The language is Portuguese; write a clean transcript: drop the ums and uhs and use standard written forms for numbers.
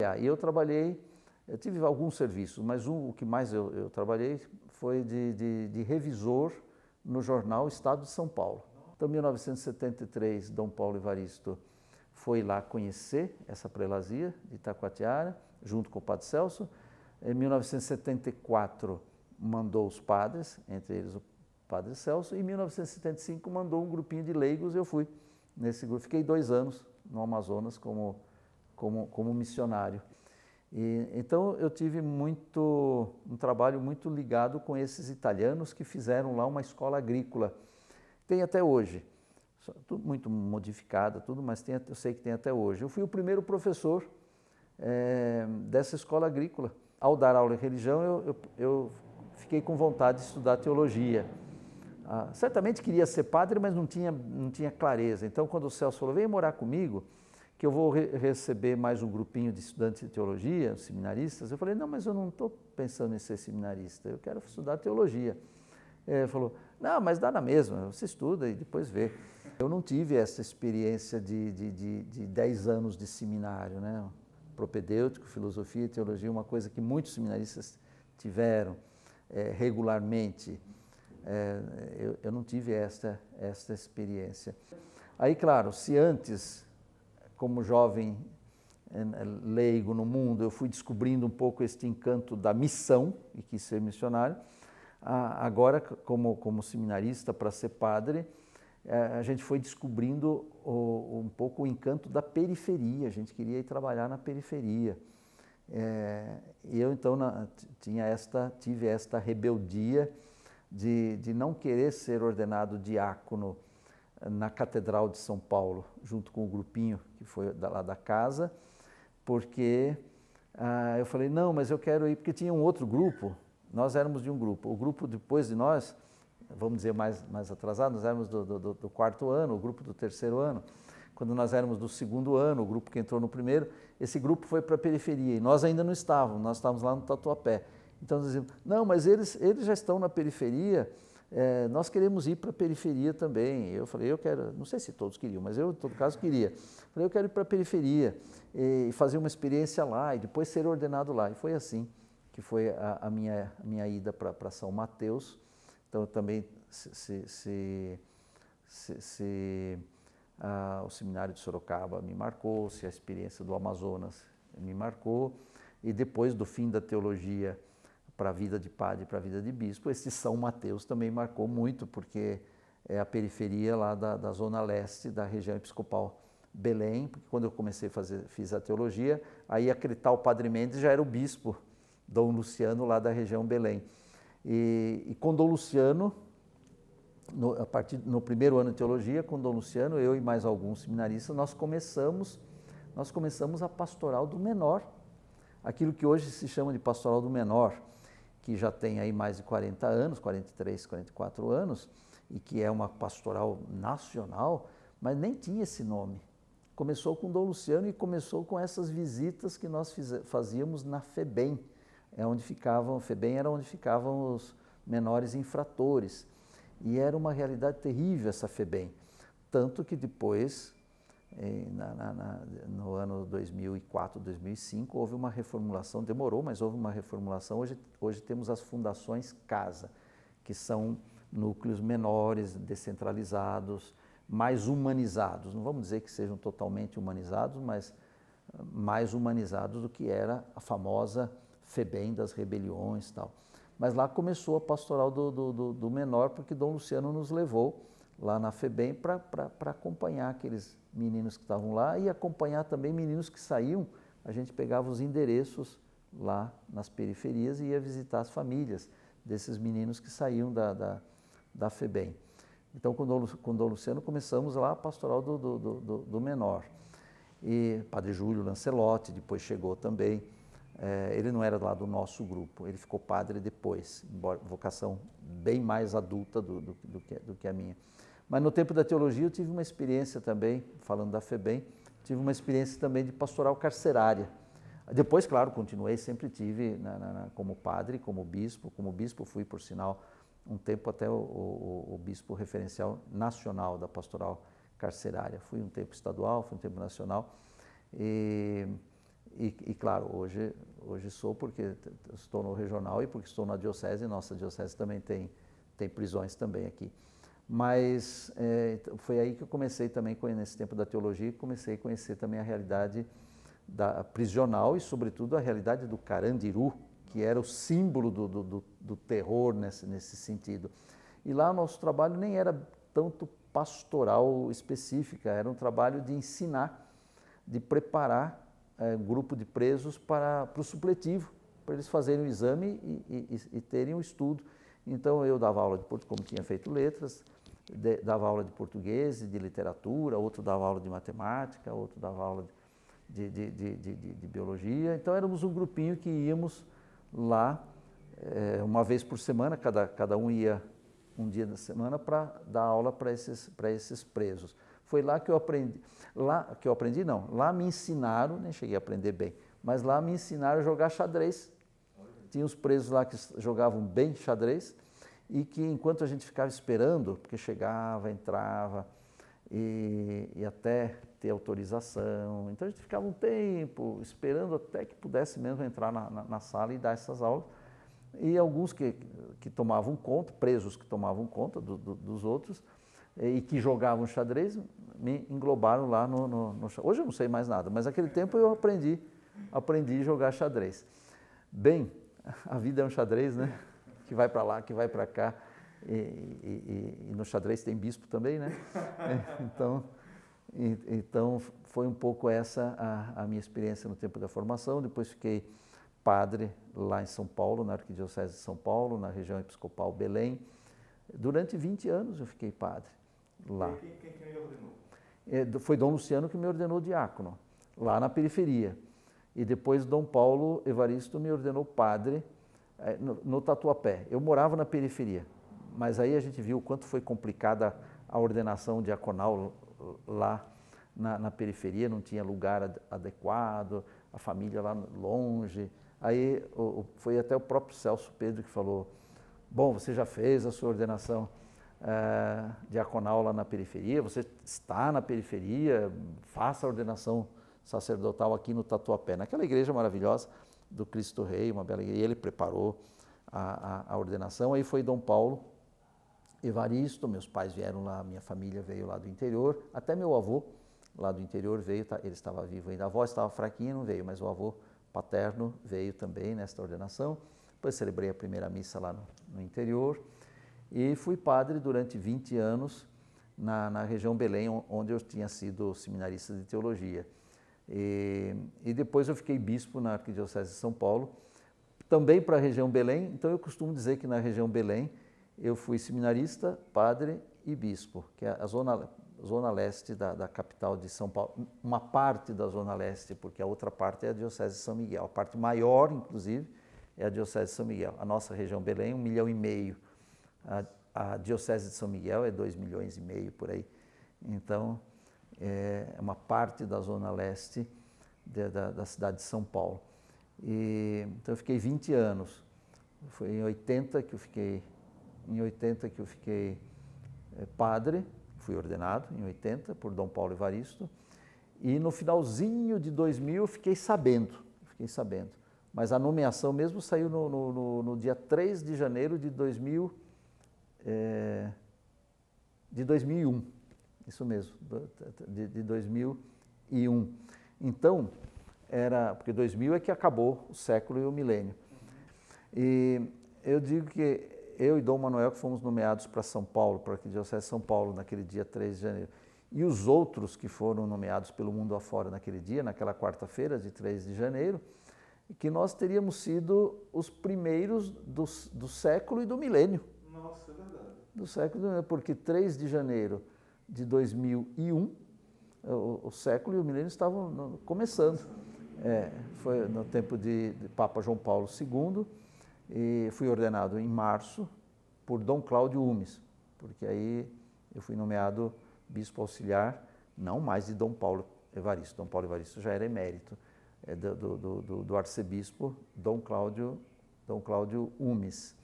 E eu trabalhei, eu tive alguns serviços, mas o que mais eu trabalhei foi de revisor no jornal Estado de São Paulo. Então, em 1973, Dom Paulo Evaristo foi lá conhecer essa prelazia de Itacoatiara, junto com o padre Celso. Em 1974, mandou os padres, entre eles o padre Celso, e em 1975 mandou um grupinho de leigos, eu fui nesse grupo. Fiquei 2 anos no Amazonas como missionário. Então eu tive um trabalho muito ligado com esses italianos que fizeram lá uma escola agrícola. Tem até hoje, tudo muito modificada, tudo, mas eu sei que tem até hoje. Eu fui o primeiro professor dessa escola agrícola. Ao dar aula em religião, eu fiquei com vontade de estudar teologia. Certamente queria ser padre, mas não tinha clareza. Então, quando o Celso falou, vem morar comigo, que eu vou receber mais um grupinho de estudantes de teologia, seminaristas, eu falei, não, mas eu não estou pensando em ser seminarista, eu quero estudar teologia. Ele falou, não, mas dá na mesma, você estuda e depois vê. Eu não tive essa experiência de 10 anos de seminário, né? Propedêutico, filosofia e teologia, uma coisa que muitos seminaristas tiveram regularmente. Eu não tive esta experiência. Aí, claro, se antes, como jovem leigo no mundo, eu fui descobrindo um pouco este encanto da missão e quis ser missionário, agora, como seminarista para ser padre, a gente foi descobrindo um pouco o encanto da periferia, a gente queria ir trabalhar na periferia. E eu, então, tive esta rebeldia de não querer ser ordenado diácono na Catedral de São Paulo, junto com o grupinho que foi lá da casa, porque eu falei, não, mas eu quero ir, porque tinha um outro grupo, nós éramos de um grupo, o grupo depois de nós, vamos dizer mais atrasado, nós éramos do 4º ano, o grupo do 3º ano, quando nós éramos do 2º ano, o grupo que entrou no 1º, esse grupo foi para a periferia, e nós ainda não estávamos, nós estávamos lá no Tatuapé. Então nós dizíamos, não, mas eles já estão na periferia, nós queremos ir para a periferia também. Eu falei, eu quero, não sei se todos queriam, mas eu, em todo caso, queria. Falei, eu quero ir para a periferia e fazer uma experiência lá e depois ser ordenado lá. E foi assim que foi a minha ida para São Mateus. Então, também o seminário de Sorocaba me marcou, se a experiência do Amazonas me marcou, e depois do fim da teologia para a vida de padre, para a vida de bispo, esse São Mateus também marcou muito, porque é a periferia lá da zona leste da região episcopal Belém, porque quando eu fiz a teologia, aí acreditar o Padre Mendes já era o bispo, Dom Luciano, lá da região Belém. E com Dom Luciano, no 1º ano de teologia, com Dom Luciano, eu e mais alguns seminaristas, nós começamos a pastoral do menor, aquilo que hoje se chama de pastoral do menor, que já tem aí mais de 40 anos, 43, 44 anos, e que é uma pastoral nacional, mas nem tinha esse nome. Começou com Dom Luciano e começou com essas visitas que nós fazíamos na FEBEM, FEBEM era onde ficavam os menores infratores. E era uma realidade terrível essa FEBEM. Tanto que depois, no ano 2004, 2005, houve uma reformulação, demorou, mas houve uma reformulação. Hoje temos as fundações Casa, que são núcleos menores, descentralizados, mais humanizados. Não vamos dizer que sejam totalmente humanizados, mas mais humanizados do que era a famosa FEBEM das rebeliões e tal. Mas lá começou a pastoral do menor, porque Dom Luciano nos levou lá na FEBEM para acompanhar aqueles meninos que estavam lá e acompanhar também meninos que saíam. A gente pegava os endereços lá nas periferias e ia visitar as famílias desses meninos que saíam da FEBEM. Então, com Dom Luciano, começamos lá a pastoral do menor. E Padre Júlio Lancelotti depois chegou também. Ele não era lá do nosso grupo, ele ficou padre depois, embora vocação bem mais adulta do que a minha. Mas no tempo da teologia eu tive uma experiência também, falando da FEBEM, tive uma experiência também de pastoral carcerária. Depois, claro, continuei, sempre tive como padre, como bispo fui, por sinal, um tempo até o bispo referencial nacional da pastoral carcerária. Fui um tempo estadual, fui um tempo nacional. E claro, hoje sou porque estou no regional e porque estou na diocese, nossa diocese também tem prisões também aqui. Mas foi aí que eu comecei também, nesse tempo da teologia, comecei a conhecer também a realidade da prisional e, sobretudo, a realidade do Carandiru, que era o símbolo do terror nesse sentido. E lá o nosso trabalho nem era tanto pastoral específica, era um trabalho de ensinar, de preparar um grupo de presos para o supletivo, para eles fazerem o exame e terem um estudo. Então eu dava aula de português, como tinha feito letras, dava aula de português e de literatura, outro dava aula de matemática, outro dava aula de biologia. Então éramos um grupinho que íamos lá uma vez por semana, cada um ia um dia da semana para dar aula para esses presos. Foi lá que eu aprendi, lá me ensinaram, nem cheguei a aprender bem, mas lá me ensinaram a jogar xadrez. Tinha os presos lá que jogavam bem xadrez e que enquanto a gente ficava esperando, porque chegava, entrava e até ter autorização, então a gente ficava um tempo esperando até que pudesse mesmo entrar na sala e dar essas aulas. E alguns que tomavam conta, presos que tomavam conta dos outros e que jogavam xadrez, me englobaram lá no hoje eu não sei mais nada, mas naquele tempo eu aprendi a jogar xadrez. Bem, a vida é um xadrez, né? Que vai para lá, que vai para cá, e no xadrez tem bispo também, né? Então foi um pouco essa a minha experiência no tempo da formação. Depois fiquei padre lá em São Paulo, na Arquidiocese de São Paulo, na região episcopal Belém. Durante 20 anos eu fiquei padre lá. Quem me ordenou? Foi Dom Luciano que me ordenou diácono, lá na periferia. E depois Dom Paulo Evaristo me ordenou padre no Tatuapé. Eu morava na periferia, mas aí a gente viu o quanto foi complicada a ordenação diaconal lá na periferia, não tinha lugar adequado, a família lá longe. Aí foi até o próprio Celso Pedro que falou: bom, você já fez a sua ordenação diaconal lá na periferia, você está na periferia, faça a ordenação sacerdotal aqui no Tatuapé, naquela igreja maravilhosa do Cristo Rei, uma bela igreja. E ele preparou a ordenação. Aí foi Dom Paulo Evaristo, meus pais vieram lá, minha família veio lá do interior, até meu avô lá do interior veio, ele estava vivo ainda, a avó estava fraquinha, não veio, mas o avô paterno veio também nesta ordenação. Depois celebrei a primeira missa lá no interior e fui padre durante 20 anos na região Belém, onde eu tinha sido seminarista de teologia. E depois eu fiquei bispo na Arquidiocese de São Paulo, também para a região Belém. Então eu costumo dizer que na região Belém eu fui seminarista, padre e bispo, que é a zona leste da capital de São Paulo. Uma parte da zona leste, porque a outra parte é a Diocese de São Miguel. A parte maior, inclusive, é a Diocese de São Miguel. A nossa região Belém, 1,5 milhão. A Diocese de São Miguel é 2,5 milhões por aí. Então, é uma parte da zona leste da cidade de São Paulo. Então eu fiquei 20 anos. Foi em 80 que eu fiquei padre, fui ordenado em 80 por Dom Paulo Evaristo. E no finalzinho de 2000 eu fiquei sabendo. Mas a nomeação mesmo saiu no dia 3 de janeiro de 2001. Isso mesmo, de 2001. Então, porque 2000 é que acabou o século e o milênio. E eu digo que eu e Dom Manuel que fomos nomeados para São Paulo, para a Arquidiocese de São Paulo, naquele dia 3 de janeiro. E os outros que foram nomeados pelo mundo afora naquele dia, naquela quarta-feira de 3 de janeiro, que nós teríamos sido os primeiros do século e do milênio. Nossa, é verdade. Do século e do milênio, porque 3 de janeiro de 2001, o século e o milênio estavam começando. Foi no tempo de Papa João Paulo II, e fui ordenado em março por Dom Cláudio Umes, porque aí eu fui nomeado bispo auxiliar, não mais de Dom Paulo Evaristo. Dom Paulo Evaristo já era emérito, do arcebispo Dom Cláudio Umes.